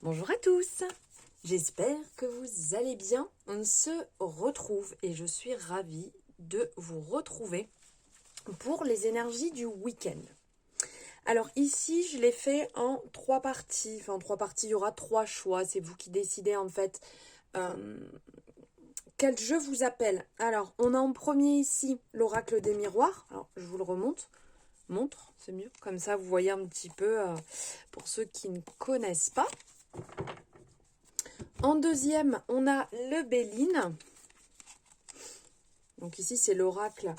Bonjour à tous, j'espère que vous allez bien. On se retrouve et je suis ravie de vous retrouver pour les énergies du week-end. Alors ici, je l'ai fait en trois parties. Il y aura trois choix. C'est vous qui décidez en fait quel jeu vous appelle. Alors, on a en premier ici l'oracle des miroirs. Alors, je vous le montre, c'est mieux. Comme ça, vous voyez un petit peu pour ceux qui ne connaissent pas. En deuxième, on a le Béline. Donc ici, c'est l'oracle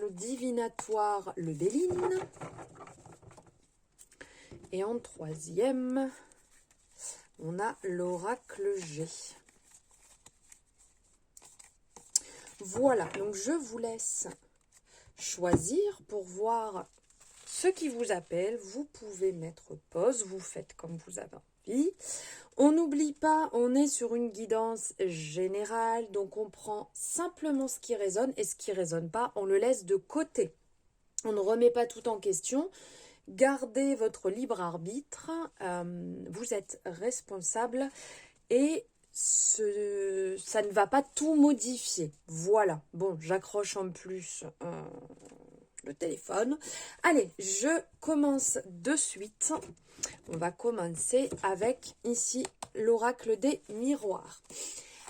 divinatoire, le Béline. Et en troisième, on a l'oracle G. Voilà, donc je vous laisse choisir pour voir ce qui vous appelle. Vous pouvez mettre pause, vous faites comme vous avez envie. On n'oublie pas, on est sur une guidance générale, donc on prend simplement ce qui résonne et ce qui ne résonne pas, on le laisse de côté. On ne remet pas tout en question. Gardez votre libre arbitre, vous êtes responsable et ça ne va pas tout modifier. Voilà, bon, j'accroche en plus le téléphone. Allez, je commence de suite. On va commencer avec ici l'oracle des miroirs.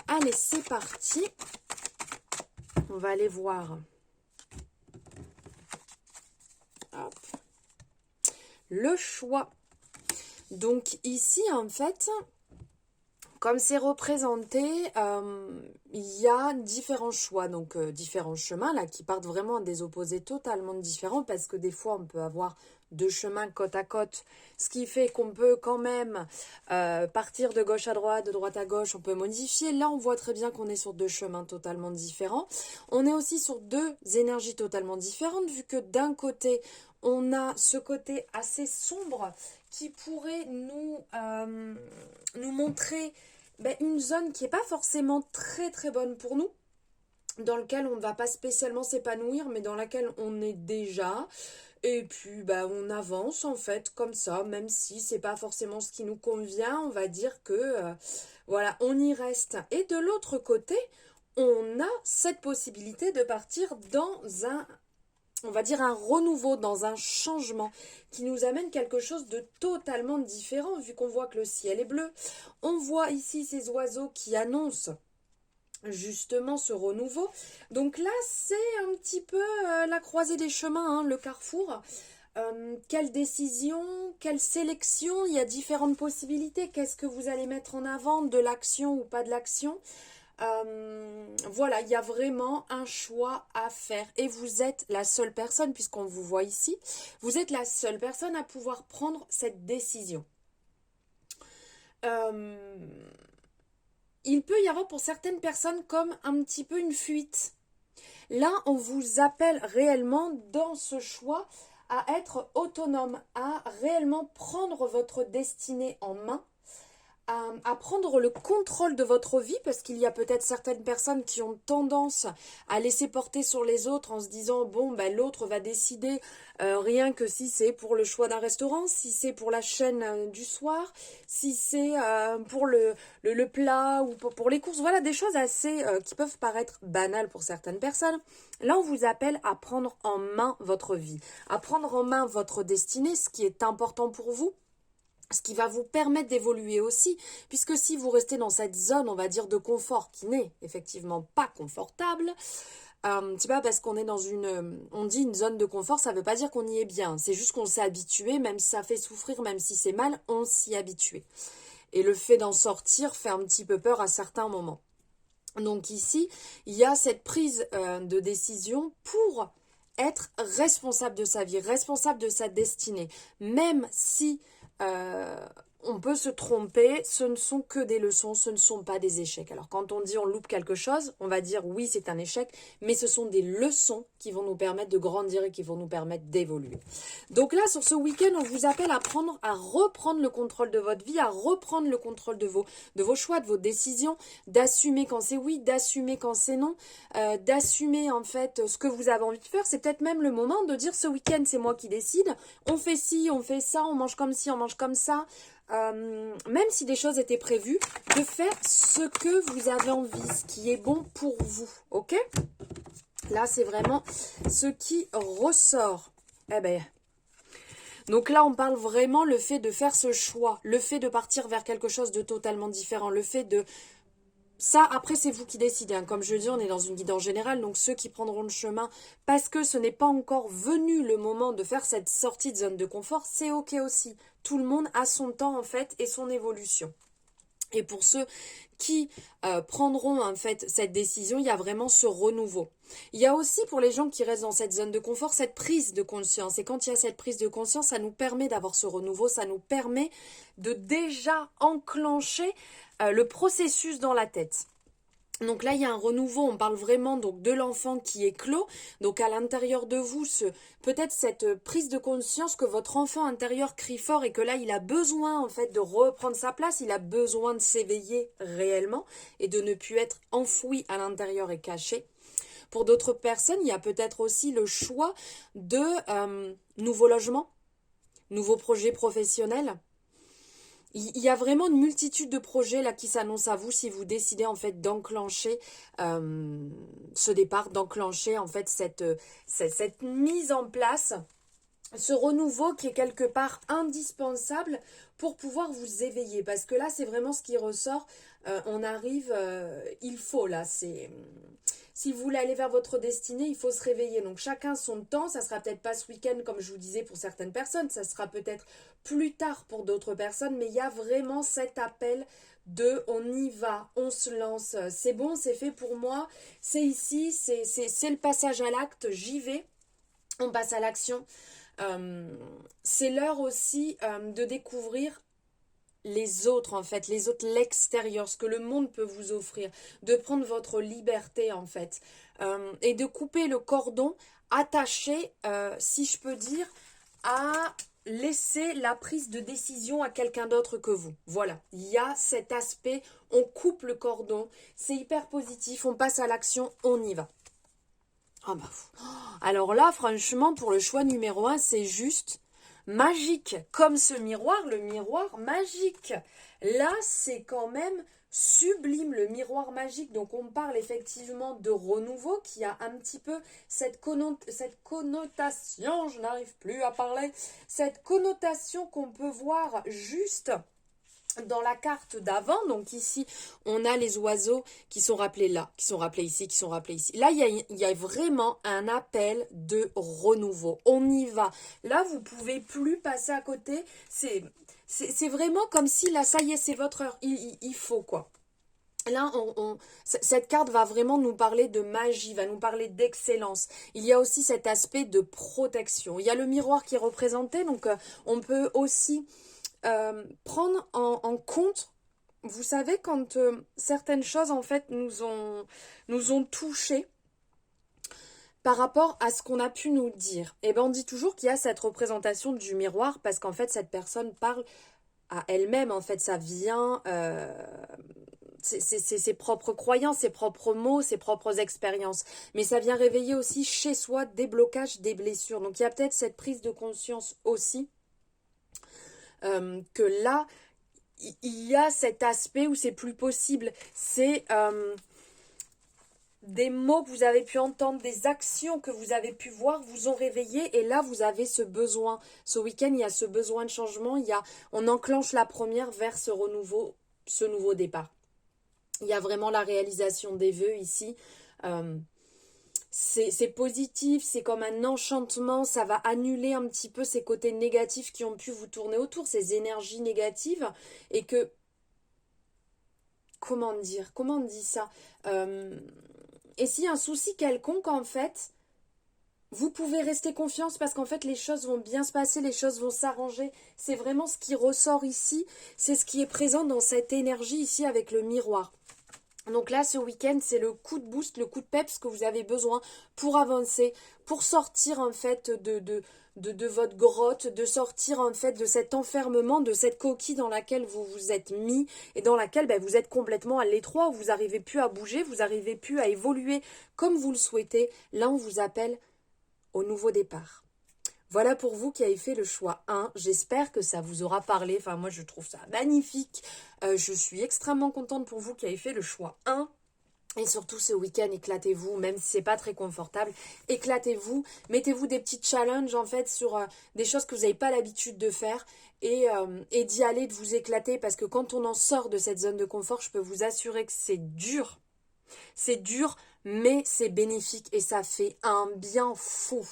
Allez, c'est parti. On va aller voir. Hop. Le choix. Donc ici, en fait, comme c'est représenté, il y a différents choix, donc différents chemins là qui partent vraiment à des opposés totalement différents parce que des fois on peut avoir deux chemins côte à côte, ce qui fait qu'on peut quand même partir de gauche à droite, de droite à gauche, on peut modifier. Là on voit très bien qu'on est sur deux chemins totalement différents. On est aussi sur deux énergies totalement différentes vu que d'un côté on a ce côté assez sombre qui pourrait nous montrer une zone qui n'est pas forcément très très bonne pour nous, dans laquelle on ne va pas spécialement s'épanouir, mais dans laquelle on est déjà. Et puis on avance en fait comme ça, même si c'est pas forcément ce qui nous convient, on va dire que voilà, on y reste. Et de l'autre côté, on a cette possibilité de partir dans on va dire un renouveau, dans un changement qui nous amène quelque chose de totalement différent, vu qu'on voit que le ciel est bleu. On voit ici ces oiseaux qui annoncent justement ce renouveau. Donc là, c'est un petit peu la croisée des chemins, hein, le carrefour. Quelle décision, quelle sélection, il y a différentes possibilités. Qu'est-ce que vous allez mettre en avant, de l'action ou pas de l'action? Voilà, il y a vraiment un choix à faire et vous êtes la seule personne, puisqu'on vous voit ici, vous êtes la seule personne à pouvoir prendre cette décision. Il peut y avoir pour certaines personnes comme un petit peu une fuite. Là, on vous appelle réellement dans ce choix à être autonome, à réellement prendre votre destinée en main, à prendre le contrôle de votre vie, parce qu'il y a peut-être certaines personnes qui ont tendance à laisser porter sur les autres en se disant bon l'autre va décider rien que si c'est pour le choix d'un restaurant, si c'est pour la chaîne du soir, si c'est pour le plat ou pour les courses, voilà des choses assez qui peuvent paraître banales pour certaines personnes. Là on vous appelle à prendre en main votre vie, à prendre en main votre destinée, ce qui est important pour vous, ce qui va vous permettre d'évoluer aussi, puisque si vous restez dans cette zone, on va dire, de confort, qui n'est effectivement pas confortable, c'est pas parce qu'on est dans on dit une zone de confort, ça veut pas dire qu'on y est bien, c'est juste qu'on s'est habitué, même si ça fait souffrir, même si c'est mal, on s'y est habitué. Et le fait d'en sortir fait un petit peu peur à certains moments. Donc ici, il y a cette prise de décision pour être responsable de sa vie, responsable de sa destinée, même si on peut se tromper, ce ne sont que des leçons, ce ne sont pas des échecs. Alors quand on dit on loupe quelque chose, on va dire oui c'est un échec, mais ce sont des leçons qui vont nous permettre de grandir et qui vont nous permettre d'évoluer. Donc là sur ce week-end, on vous appelle à reprendre le contrôle de votre vie, à reprendre le contrôle de vos choix, de vos décisions, d'assumer quand c'est oui, d'assumer quand c'est non, d'assumer en fait ce que vous avez envie de faire. C'est peut-être même le moment de dire ce week-end c'est moi qui décide, on fait ci, on fait ça, on mange comme ci, on mange comme ça. Même si des choses étaient prévues, de faire ce que vous avez envie, ce qui est bon pour vous, ok? Là, c'est vraiment ce qui ressort. Eh ben, donc là, on parle vraiment le fait de faire ce choix, le fait de partir vers quelque chose de totalement différent, le fait de... Ça, après, c'est vous qui décidez. Hein. Comme je dis, on est dans une guidance générale, donc ceux qui prendront le chemin, parce que ce n'est pas encore venu le moment de faire cette sortie de zone de confort, c'est ok aussi. Tout le monde a son temps, en fait, et son évolution. Et pour ceux qui prendront en fait cette décision, il y a vraiment ce renouveau. Il y a aussi pour les gens qui restent dans cette zone de confort, cette prise de conscience. Et quand il y a cette prise de conscience, ça nous permet d'avoir ce renouveau, ça nous permet de déjà enclencher le processus dans la tête. Donc là, il y a un renouveau, on parle vraiment donc de l'enfant qui est clos. Donc à l'intérieur de vous, peut-être cette prise de conscience que votre enfant intérieur crie fort et que là, il a besoin en fait de reprendre sa place, il a besoin de s'éveiller réellement et de ne plus être enfoui à l'intérieur et caché. Pour d'autres personnes, il y a peut-être aussi le choix de nouveaux logements, nouveaux projets professionnels. Il y a vraiment une multitude de projets là qui s'annoncent à vous si vous décidez en fait d'enclencher ce départ, d'enclencher en fait cette mise en place, ce renouveau qui est quelque part indispensable pour pouvoir vous éveiller. Parce que là, c'est vraiment ce qui ressort. On arrive, il faut là, c'est... Si vous voulez aller vers votre destinée, il faut se réveiller. Donc chacun son temps, ça sera peut-être pas ce week-end comme je vous disais pour certaines personnes, ça sera peut-être plus tard pour d'autres personnes, mais il y a vraiment cet appel de on y va, on se lance, c'est bon, c'est fait pour moi, c'est ici, c'est le passage à l'acte, j'y vais, on passe à l'action. C'est l'heure aussi de découvrir les autres en fait, les autres, l'extérieur, ce que le monde peut vous offrir, de prendre votre liberté en fait, et de couper le cordon attaché, si je peux dire, à laisser la prise de décision à quelqu'un d'autre que vous. Voilà, il y a cet aspect, on coupe le cordon, c'est hyper positif, on passe à l'action, on y va. Ah bah, alors là, franchement, pour le choix numéro 1, c'est juste magique. Comme ce miroir, le miroir magique. Là, c'est quand même sublime, le miroir magique. Donc, on parle effectivement de renouveau qui a un petit peu cette connotation, je n'arrive plus à parler, cette connotation qu'on peut voir juste dans la carte d'avant. Donc ici, on a les oiseaux qui sont rappelés là, qui sont rappelés ici, qui sont rappelés ici. Là, il y a vraiment un appel de renouveau. On y va. Là, vous pouvez plus passer à côté. C'est vraiment comme si, là, ça y est, c'est votre heure. Il faut, quoi. Là, cette carte va vraiment nous parler de magie, va nous parler d'excellence. Il y a aussi cet aspect de protection. Il y a le miroir qui est représenté, donc on peut aussi prendre en compte, vous savez, quand certaines choses en fait nous ont touchés par rapport à ce qu'on a pu nous dire. Et ben on dit toujours qu'il y a cette représentation du miroir parce qu'en fait cette personne parle à elle-même, en fait ça vient, c'est ses propres croyances, ses propres mots, ses propres expériences. Mais ça vient réveiller aussi chez soi des blocages, des blessures. Donc il y a peut-être cette prise de conscience aussi. Que là, il y a cet aspect où c'est plus possible. C'est des mots que vous avez pu entendre, des actions que vous avez pu voir vous ont réveillé. Et là, vous avez ce besoin. Ce week-end, il y a ce besoin de changement. On enclenche la première vers ce renouveau, ce nouveau départ. Il y a vraiment la réalisation des vœux ici. C'est positif, c'est comme un enchantement, ça va annuler un petit peu ces côtés négatifs qui ont pu vous tourner autour, ces énergies négatives, et que, comment on dit ça, et s'il y a un souci quelconque en fait, Vous pouvez rester confiance parce qu'en fait les choses vont bien se passer, les choses vont s'arranger. C'est vraiment ce qui ressort ici, c'est ce qui est présent dans cette énergie ici avec le miroir. Donc là, ce week-end, c'est le coup de boost, le coup de peps que vous avez besoin pour avancer, pour sortir en fait de votre grotte, de sortir en fait de cet enfermement, de cette coquille dans laquelle vous vous êtes mis et dans laquelle vous êtes complètement à l'étroit, où vous n'arrivez plus à bouger, vous n'arrivez plus à évoluer comme vous le souhaitez. Là, on vous appelle au nouveau départ. Voilà pour vous qui avez fait le choix 1. J'espère que ça vous aura parlé. Enfin, moi, je trouve ça magnifique. Je suis extrêmement contente pour vous qui avez fait le choix 1. Et surtout, ce week-end, éclatez-vous, même si c'est pas très confortable. Éclatez-vous. Mettez-vous des petits challenges, en fait, sur des choses que vous n'avez pas l'habitude de faire. Et d'y aller, de vous éclater. Parce que quand on en sort de cette zone de confort, je peux vous assurer que c'est dur. C'est dur, mais c'est bénéfique. Et ça fait un bien fou.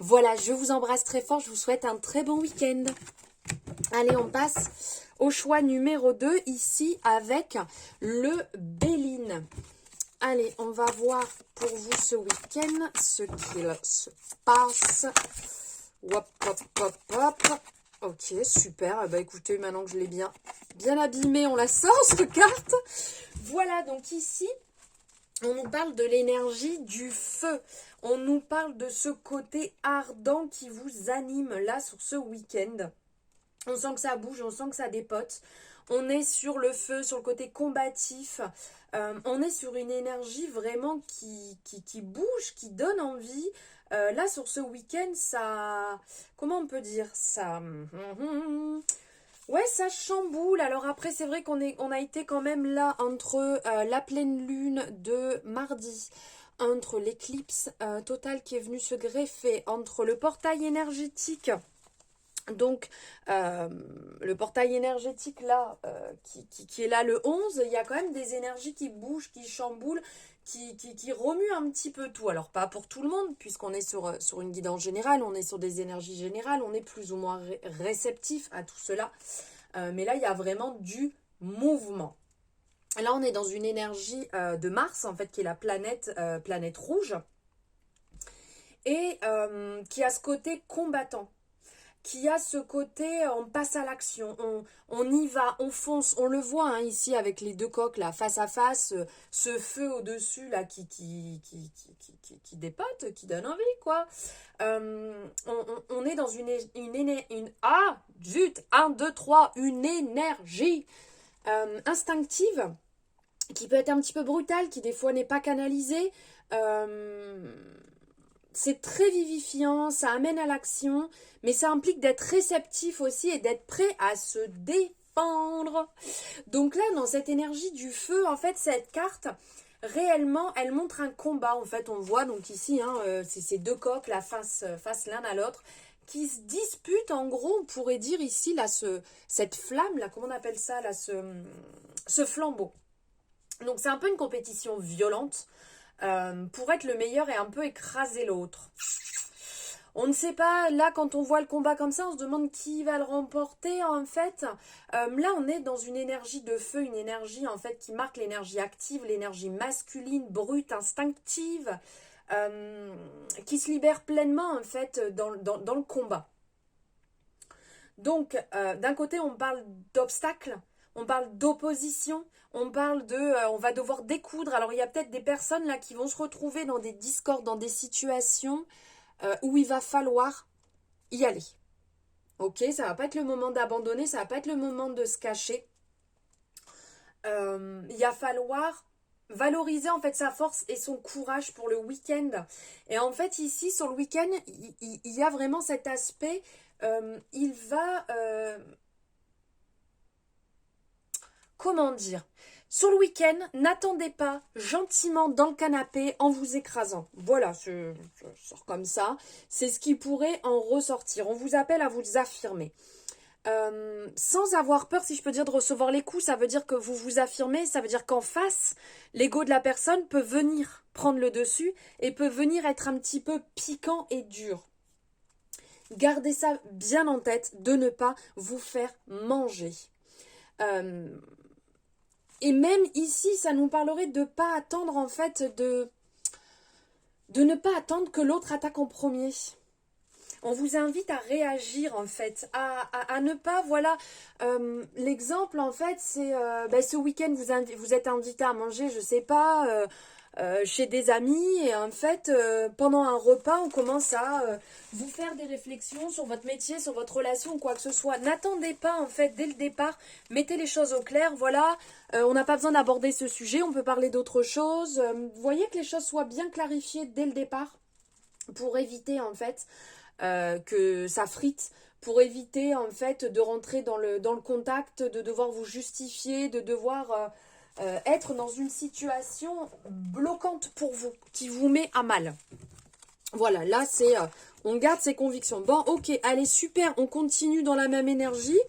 Voilà, je vous embrasse très fort, je vous souhaite un très bon week-end. Allez, on passe au choix numéro 2, ici, avec le Béline. Allez, on va voir pour vous ce week-end ce qu'il se passe. Hop, hop, hop, hop. Ok, super. Écoutez, maintenant que je l'ai bien abîmée, on la sort, cette carte. Voilà, donc ici, on nous parle de l'énergie du feu. On nous parle de ce côté ardent qui vous anime là sur ce week-end. On sent que ça bouge, on sent que ça dépote. On est sur le feu, sur le côté combatif. On est sur une énergie vraiment qui bouge, qui donne envie. Là, sur ce week-end, ça... Comment on peut dire ça? Ouais, ça chamboule. Alors après, c'est vrai on a été quand même là entre la pleine lune de mardi, entre l'éclipse totale qui est venue se greffer, entre le portail énergétique. Donc, le portail énergétique là, qui est là le 11, il y a quand même des énergies qui bougent, qui chamboulent, qui remuent un petit peu tout. Alors, pas pour tout le monde, puisqu'on est sur une guidance générale, on est sur des énergies générales, on est plus ou moins réceptif à tout cela. Mais là, il y a vraiment du mouvement. Là, on est dans une énergie de Mars, en fait, qui est la planète rouge, et qui a ce côté combattant, qui a ce côté, on passe à l'action, on y va, on fonce, on le voit hein, ici avec les deux coques là, face à face, ce feu au-dessus là qui dépote, qui donne envie quoi. On est dans une énergie instinctive, qui peut être un petit peu brutale, qui des fois n'est pas canalisée. C'est très vivifiant, ça amène à l'action, mais ça implique d'être réceptif aussi et d'être prêt à se défendre. Donc là, dans cette énergie du feu, en fait, cette carte, réellement, elle montre un combat. En fait, on voit donc ici, c'est ces deux coqs, la face l'un à l'autre, qui se disputent. En gros, on pourrait dire ici, là, cette flamme, là, comment on appelle ça, là, ce flambeau. Donc c'est un peu une compétition violente. Pour être le meilleur et un peu écraser l'autre. On ne sait pas, là quand on voit le combat comme ça, on se demande qui va le remporter en fait. Là on est dans une énergie de feu, une énergie en fait qui marque l'énergie active, l'énergie masculine, brute, instinctive, qui se libère pleinement en fait dans le combat. Donc d'un côté on parle d'obstacles, on parle d'opposition, on parle on va devoir découdre. Alors il y a peut-être des personnes là qui vont se retrouver dans des discordes, dans des situations où il va falloir y aller. Ok, ça va pas être le moment d'abandonner, ça va pas être le moment de se cacher. Il va falloir valoriser en fait sa force et son courage pour le week-end. Et en fait ici sur le week-end, il y a vraiment cet aspect, il va... comment dire? Sur le week-end, n'attendez pas gentiment dans le canapé en vous écrasant. Voilà, je sors comme ça. C'est ce qui pourrait en ressortir. On vous appelle à vous affirmer. Sans avoir peur, si je peux dire, de recevoir les coups, ça veut dire que vous vous affirmez, ça veut dire qu'en face, l'ego de la personne peut venir prendre le dessus et peut venir être un petit peu piquant et dur. Gardez ça bien en tête, de ne pas vous faire manger. Et même ici, ça nous parlerait de ne pas attendre en fait de ne pas attendre que l'autre attaque en premier. On vous invite à réagir en fait, à ne pas, voilà, l'exemple en fait c'est, ce week-end vous êtes invité à manger, je sais pas, chez des amis et en fait pendant un repas on commence à vous faire des réflexions sur votre métier, sur votre relation ou quoi que ce soit. N'attendez pas en fait dès le départ, mettez les choses au clair, voilà, on n'a pas besoin d'aborder ce sujet, on peut parler d'autre chose. Vous voyez que les choses soient bien clarifiées dès le départ pour éviter en fait que ça frite, pour éviter en fait de rentrer dans le contact, de devoir vous justifier, de devoir être dans une situation bloquante pour vous, qui vous met à mal. Voilà, là c'est, on garde ses convictions. Bon, ok, allez, super, on continue dans la même énergie.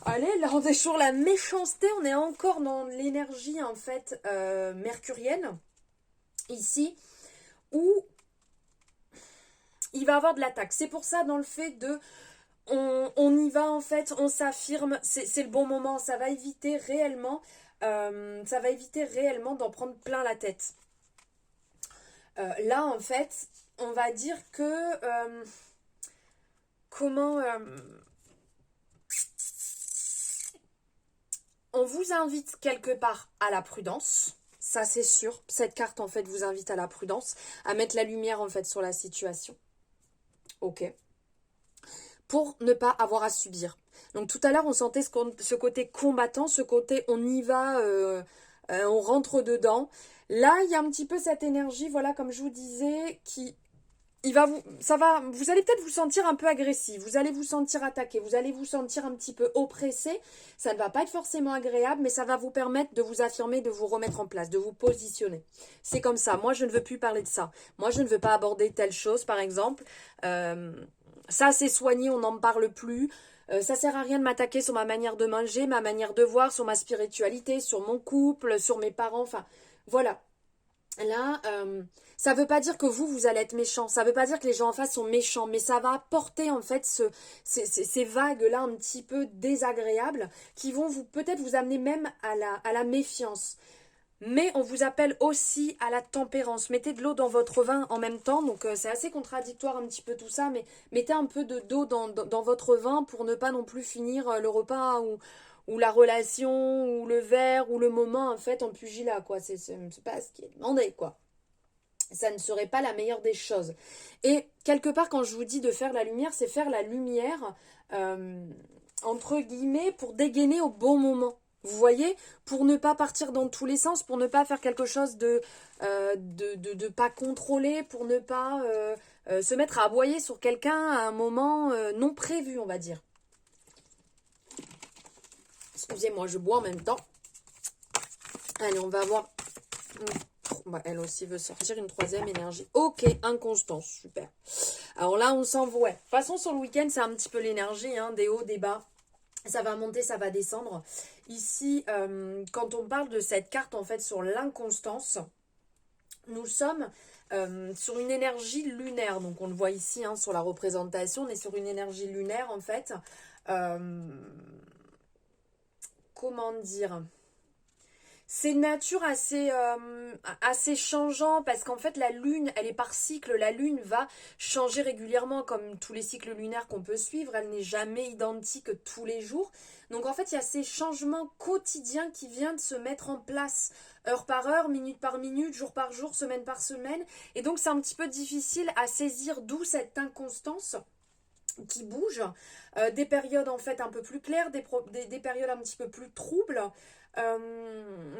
Allez, là on est sur la méchanceté, on est encore dans l'énergie en fait mercurienne, ici, où il va avoir de l'attaque. C'est pour ça dans le fait de on y va en fait, on s'affirme, c'est le bon moment, ça va éviter réellement d'en prendre plein la tête. Là en fait, on va dire que on vous invite quelque part à la prudence. Ça c'est sûr, cette carte en fait vous invite à la prudence, à mettre la lumière en fait sur la situation. Ok. Pour ne pas avoir à subir. Donc tout à l'heure, on sentait ce côté combattant, ce côté on y va, on rentre dedans. Là, il y a un petit peu cette énergie, voilà, comme je vous disais, vous allez peut-être vous sentir un peu agressif, vous allez vous sentir attaqué, vous allez vous sentir un petit peu oppressé. Ça ne va pas être forcément agréable, mais ça va vous permettre de vous affirmer, de vous remettre en place, de vous positionner. C'est comme ça. Moi, je ne veux plus parler de ça. Moi, je ne veux pas aborder telle chose, par exemple. Ça, c'est soigné, on n'en parle plus. Ça sert à rien de m'attaquer sur ma manière de manger, ma manière de voir, sur ma spiritualité, sur mon couple, sur mes parents. Enfin, voilà. Là, ça veut pas dire que vous allez être méchant. Ça veut pas dire que les gens en face sont méchants. Mais ça va apporter en fait ces vagues-là un petit peu désagréables qui vont peut-être vous amener même à la méfiance. Mais on vous appelle aussi à la tempérance. Mettez de l'eau dans votre vin en même temps. Donc c'est assez contradictoire un petit peu tout ça. Mais mettez un peu d'eau dans votre vin pour ne pas non plus finir le repas ou la relation ou le verre ou le moment en fait en pugilat, quoi. C'est pas ce qui est demandé, quoi. Ça ne serait pas la meilleure des choses. Et quelque part, quand je vous dis de faire la lumière, c'est faire la lumière entre guillemets pour dégainer au bon moment. Vous voyez, pour ne pas partir dans tous les sens, pour ne pas faire quelque chose de pas contrôlé, pour ne pas se mettre à aboyer sur quelqu'un à un moment non prévu, on va dire. Excusez-moi, je bois en même temps. Allez, on va voir. Elle aussi veut sortir une troisième énergie. Ok, inconstance, super. Alors là, on s'en va. De toute façon, sur le week-end, c'est un petit peu l'énergie, hein, des hauts, des bas. Ça va monter, ça va descendre. Ici, quand on parle de cette carte, en fait, sur l'inconstance, nous sommes sur une énergie lunaire. Donc, on le voit ici, hein, sur la représentation. On est sur une énergie lunaire, en fait. Comment dire ? C'est une nature assez changeant parce qu'en fait la lune, elle est par cycle. La lune va changer régulièrement comme tous les cycles lunaires qu'on peut suivre. Elle n'est jamais identique tous les jours. Donc en fait il y a ces changements quotidiens qui viennent de se mettre en place heure par heure, minute par minute, jour par jour, semaine par semaine. Et donc c'est un petit peu difficile à saisir d'où cette inconstance qui bouge, des périodes en fait un peu plus claires, des périodes un petit peu plus troubles.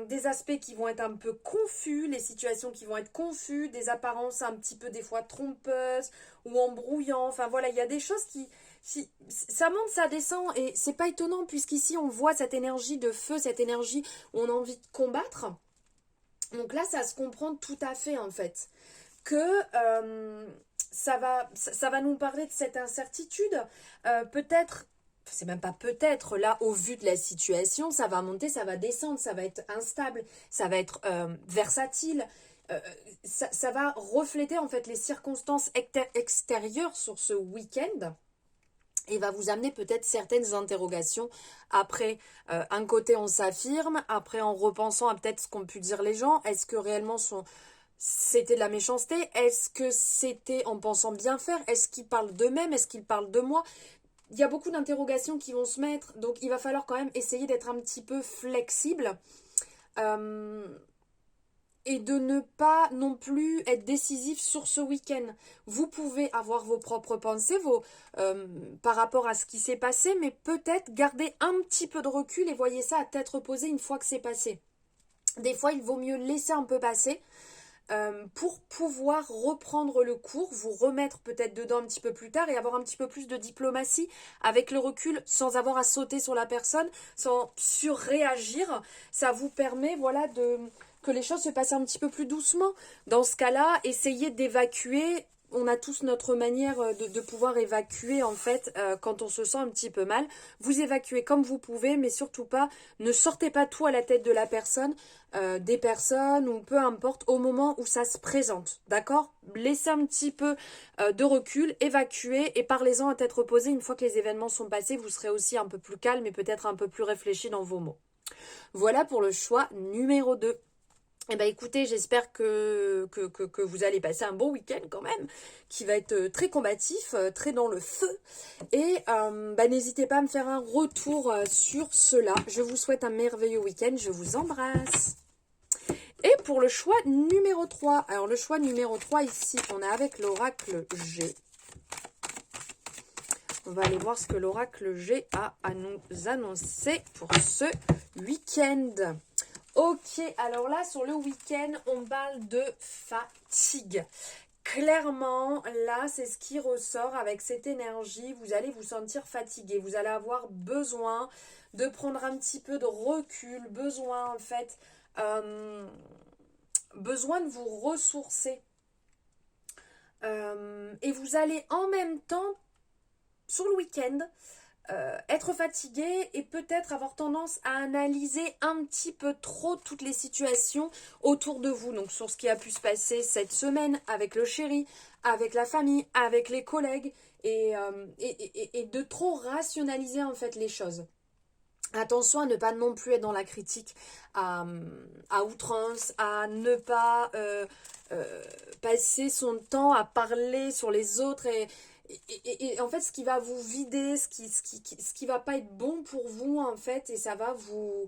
Des aspects qui vont être un peu confus, les situations qui vont être confuses, des apparences un petit peu des fois trompeuses ou embrouillantes. Enfin voilà, il y a des choses qui ça monte, ça descend et c'est pas étonnant puisqu'ici on voit cette énergie de feu, cette énergie où on a envie de combattre. Donc là, ça se comprend tout à fait en fait que ça va nous parler de cette incertitude. Peut-être. C'est même pas peut-être, là, au vu de la situation, ça va monter, ça va descendre, ça va être instable, ça va être versatile, ça va refléter en fait les circonstances extérieures sur ce week-end et va vous amener peut-être certaines interrogations. Après, un côté on s'affirme, après en repensant à peut-être ce qu'ont pu dire les gens, est-ce que réellement c'était de la méchanceté? Est-ce que c'était en pensant bien faire? Est-ce qu'ils parlent d'eux-mêmes? Est-ce qu'ils parlent de moi? Il y a beaucoup d'interrogations qui vont se mettre, donc il va falloir quand même essayer d'être un petit peu flexible. Euh, et de ne pas non plus être décisif sur ce week-end. Vous pouvez avoir vos propres pensées par rapport à ce qui s'est passé, mais peut-être garder un petit peu de recul et voyez ça à tête reposée une fois que c'est passé. Des fois, il vaut mieux laisser un peu passer pour pouvoir reprendre le cours, vous remettre peut-être dedans un petit peu plus tard et avoir un petit peu plus de diplomatie avec le recul sans avoir à sauter sur la personne, sans surréagir. Ça vous permet que les choses se passent un petit peu plus doucement. Dans ce cas-là, essayez d'évacuer. On a tous notre manière de pouvoir évacuer en fait quand on se sent un petit peu mal. Vous évacuez comme vous pouvez, mais surtout pas, ne sortez pas tout à la tête de la personne, des personnes ou peu importe au moment où ça se présente. D'accord? Laissez un petit peu de recul, évacuez et parlez-en à tête reposée. Une fois que les événements sont passés, vous serez aussi un peu plus calme et peut-être un peu plus réfléchi dans vos mots. Voilà pour le choix numéro 2. Eh ben écoutez, j'espère que vous allez passer un bon week-end quand même, qui va être très combatif, très dans le feu. Et n'hésitez pas à me faire un retour sur cela. Je vous souhaite un merveilleux week-end, je vous embrasse. Et pour le choix numéro 3, alors le choix numéro 3 ici, on est avec l'oracle G. On va aller voir ce que l'oracle G a à nous annoncer pour ce week-end. Ok, alors là, sur le week-end, on parle de fatigue. Clairement, là, c'est ce qui ressort avec cette énergie. Vous allez vous sentir fatigué. Vous allez avoir besoin de prendre un petit peu de recul. Besoin, en fait, besoin de vous ressourcer. Et vous allez en même temps, sur le week-end, être fatigué et peut-être avoir tendance à analyser un petit peu trop toutes les situations autour de vous. Donc sur ce qui a pu se passer cette semaine avec le chéri, avec la famille, avec les collègues et de trop rationaliser en fait les choses. Attention à ne pas non plus être dans la critique à outrance, à ne pas passer son temps à parler sur les autres et en fait ce qui va vous vider, ce qui va pas être bon pour vous en fait et ça va vous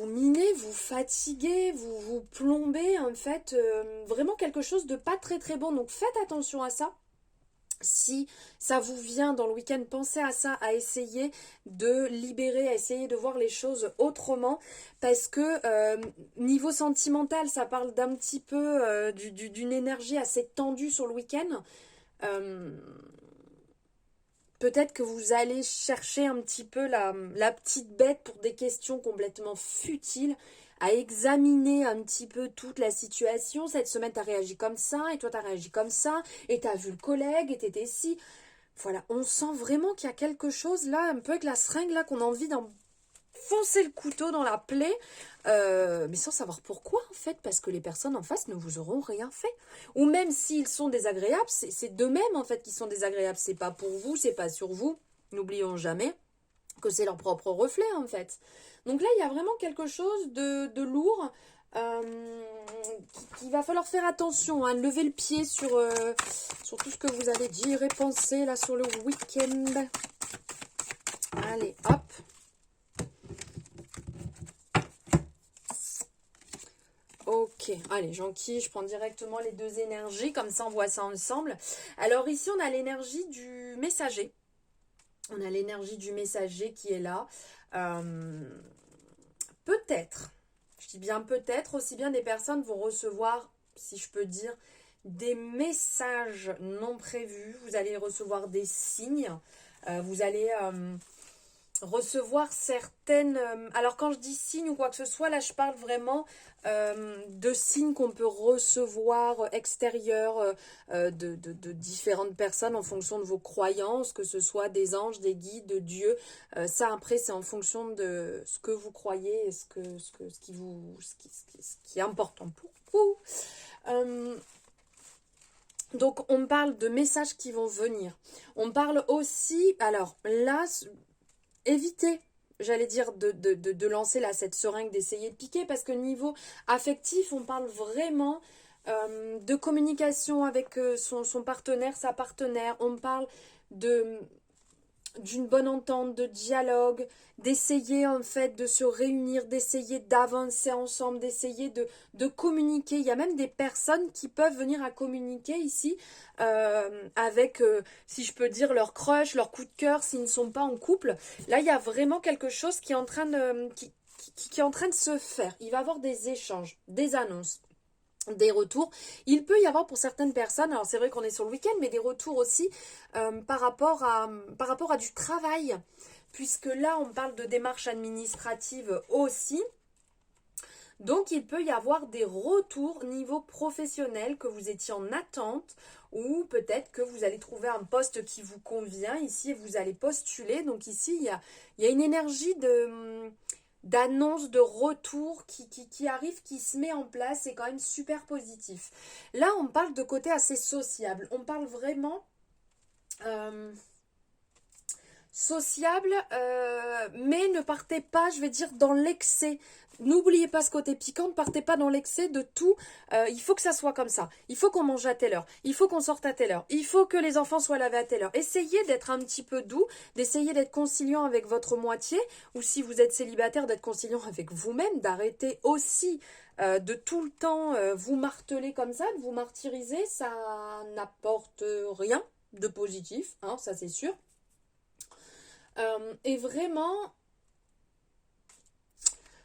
miner, vous fatiguer, vous plomber en fait, vraiment quelque chose de pas très très bon. Donc faites attention à ça. Si ça vous vient dans le week-end, pensez à ça, à essayer de libérer, à essayer de voir les choses autrement, parce que niveau sentimental, ça parle d'un petit peu d'une énergie assez tendue sur le week-end. Euh, Peut-être que vous allez chercher un petit peu la petite bête pour des questions complètement futiles, à examiner un petit peu toute la situation. Cette semaine, tu as réagi comme ça, et toi, tu as réagi comme ça, et tu as vu le collègue, et tu étais ici. Voilà, on sent vraiment qu'il y a quelque chose là, un peu avec la seringue là, qu'on a envie d'enfoncer le couteau dans la plaie, mais sans savoir pourquoi en fait, parce que les personnes en face ne vous auront rien fait. Ou même s'ils sont désagréables, c'est d'eux-mêmes en fait qui sont désagréables. C'est pas pour vous, c'est pas sur vous. N'oublions jamais que c'est leur propre reflet en fait. Donc là, il y a vraiment quelque chose de lourd. Qu'il va falloir faire attention, hein, lever le pied sur tout ce que vous allez dire et penser là sur le week-end. Allez, hop. Ok, allez, j'enquille, je prends directement les deux énergies, comme ça on voit ça ensemble. Alors ici, on a l'énergie du messager. On a l'énergie du messager qui est là. Peut-être, je dis bien peut-être, aussi bien des personnes vont recevoir, si je peux dire, des messages non prévus. Vous allez recevoir des signes. Vous allez recevoir certaines... alors quand je dis signes ou quoi que ce soit, là je parle vraiment de signes qu'on peut recevoir extérieurs de différentes personnes en fonction de vos croyances, que ce soit des anges, des guides, de Dieu. Ça après c'est en fonction de ce que vous croyez et ce qui est important pour vous. Donc on parle de messages qui vont venir. On parle aussi, alors là, évitez j'allais dire, de lancer là cette seringue, d'essayer de piquer, parce que niveau affectif, on parle vraiment de communication avec son partenaire, sa partenaire, on parle de d'une bonne entente, de dialogue, d'essayer en fait de se réunir, d'essayer d'avancer ensemble, d'essayer de communiquer. Il y a même des personnes qui peuvent venir à communiquer ici avec, si je peux dire, leur crush, leur coup de cœur s'ils ne sont pas en couple. Là, il y a vraiment quelque chose qui est en train qui est en train de se faire. Il va y avoir des échanges, des annonces, des retours. Il peut y avoir pour certaines personnes, alors c'est vrai qu'on est sur le week-end, mais des retours aussi par rapport à du travail, puisque là on parle de démarches administratives aussi. Donc il peut y avoir des retours niveau professionnel, que vous étiez en attente, ou peut-être que vous allez trouver un poste qui vous convient ici et vous allez postuler. Donc ici il y a une énergie d'annonce, de retour qui arrive, qui se met en place, c'est quand même super positif. Là, on parle de côté assez sociable. On parle vraiment sociable, mais ne partez pas, je vais dire, dans l'excès. N'oubliez pas ce côté piquant, ne partez pas dans l'excès de tout. Il faut que ça soit comme ça. Il faut qu'on mange à telle heure. Il faut qu'on sorte à telle heure. Il faut que les enfants soient lavés à telle heure. Essayez d'être un petit peu doux, d'essayer d'être conciliant avec votre moitié, ou si vous êtes célibataire, d'être conciliant avec vous-même, d'arrêter aussi de tout le temps vous marteler comme ça, de vous martyriser. Ça n'apporte rien de positif, hein, ça c'est sûr. Et vraiment,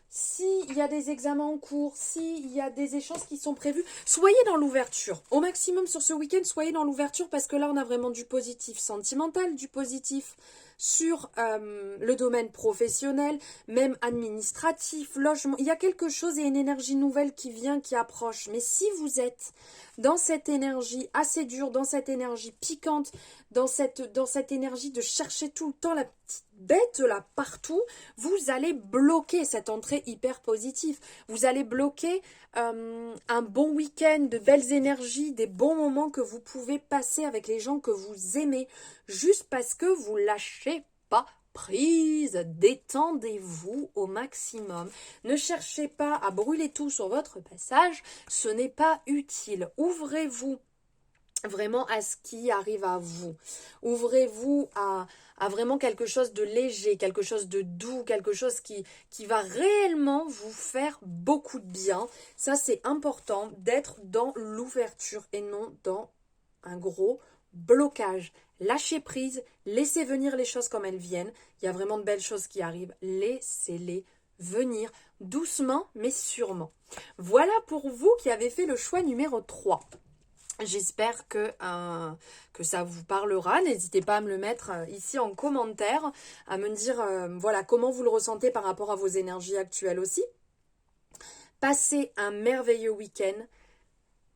s'il y a des examens en cours, s'il y a des échanges qui sont prévus, soyez dans l'ouverture. Au maximum sur ce week-end, soyez dans l'ouverture parce que là, on a vraiment du positif sentimental, du positif sur le domaine professionnel, même administratif, logement. Il y a quelque chose, il y a une énergie nouvelle qui vient, qui approche. Mais si vous êtes dans cette énergie assez dure, dans cette énergie piquante, dans cette énergie de chercher tout le temps la petite bête là partout, vous allez bloquer cette entrée hyper positive. Vous allez bloquer un bon week-end, de belles énergies, des bons moments que vous pouvez passer avec les gens que vous aimez, juste parce que vous lâchez pas prise. Détendez-vous au maximum. Ne cherchez pas à brûler tout sur votre passage, ce n'est pas utile. Ouvrez-vous vraiment à ce qui arrive à vous. Ouvrez-vous à vraiment quelque chose de léger, quelque chose de doux, quelque chose qui va réellement vous faire beaucoup de bien. Ça, c'est important d'être dans l'ouverture et non dans un gros blocage. Lâchez prise, laissez venir les choses comme elles viennent. Il y a vraiment de belles choses qui arrivent. Laissez-les venir doucement mais sûrement. Voilà pour vous qui avez fait le choix numéro 3. J'espère que ça vous parlera. N'hésitez pas à me le mettre ici en commentaire, à me dire voilà comment vous le ressentez par rapport à vos énergies actuelles aussi. Passez un merveilleux week-end,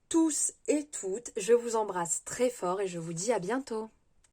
tous et toutes. Je vous embrasse très fort et je vous dis à bientôt.